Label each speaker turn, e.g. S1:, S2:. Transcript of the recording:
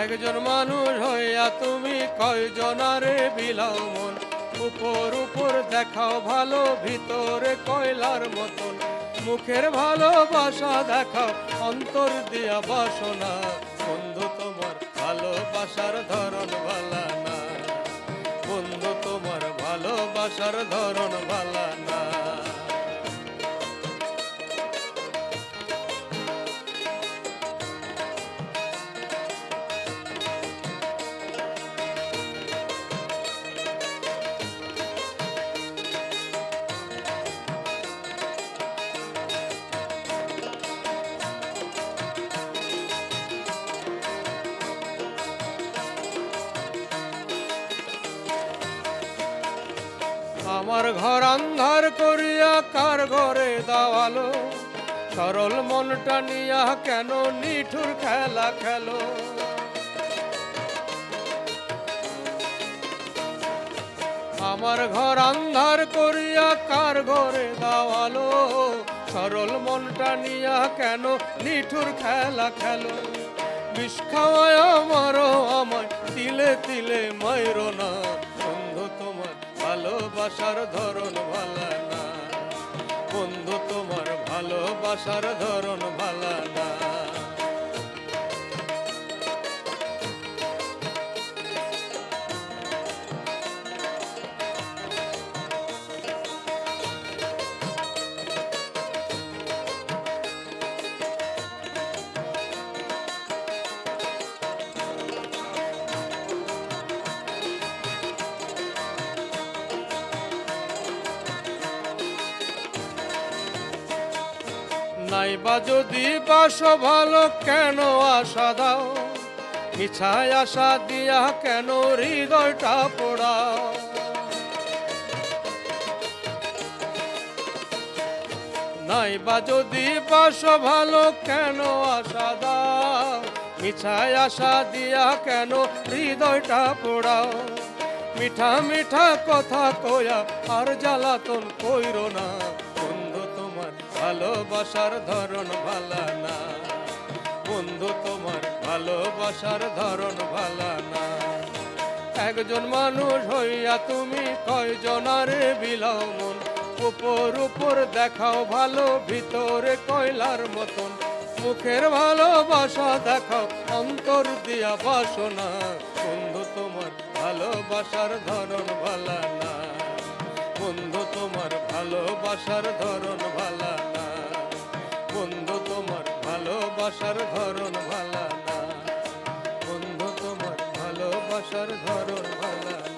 S1: একজন মানুষ হইয়া তুমি কয়জনারে বিলাও মন, উপর উপর দেখাও ভালো, ভিতরে কয়লার মতন। মুখের ভালোবাসা দেখাও, অন্তর দিয়া বাসনা। বন্ধু তোমার ভালোবাসার ধরন ভালা না, বন্ধু তোমার ভালোবাসার ধরন ভালা না। আমার ঘর আন্ধার করিয়া কার ঘরে দাওয়ালো, সরল মনটা নিয়া কেন নিঠুর খেলা খেলো। আমার ঘর আন্ধার করিয়া কার ঘরে দাওয়ালো, সরল মনটা নিয়া কেন নিঠুর খেলা খেলো। বিষ খাওয়ায় আমারও আমায় তিলে তিলে মাইরো না, বন্ধু তোমার ভালোবাসার ধরন ভালা না, বন্ধু তোমার ভালোবাসার ধরন ভালা না। নাইবা যদি বাসো ভালো কেন আশা দাও, মিছায় আশা দিয়া কেন হৃদয়টা পোড়াও। নাইবা যদি বাসো ভালো কেন আশা দাও, মিছায় আশা দিয়া কেন হৃদয়টা পোড়াও। মিঠা মিঠা কথা কয়া আর জ্বালাতন কইরো না, বন্ধু তোমার ভালোবাসার ধরন ভালা না, বন্ধু তোমার ভালোবাসার ধরন ভালা না। একজন মানুষ হইয়া তুমি কয়জনারে বিলাও মন, উপর উপর দেখাও ভালো, ভিতরে কয়লার মতন। মুখের ভালোবাসা দেখাও, অন্তর দিয়া বাসনা। বন্ধু তোমার ভালোবাসার ধরন ভালা না, বন্ধু তোমার ভালোবাসার ধরন ভালা না, বন্ধু তোমার ভালোবাসার ধরন ভালা না, বন্ধু তোমার ভালোবাসার ধরন ভালা না।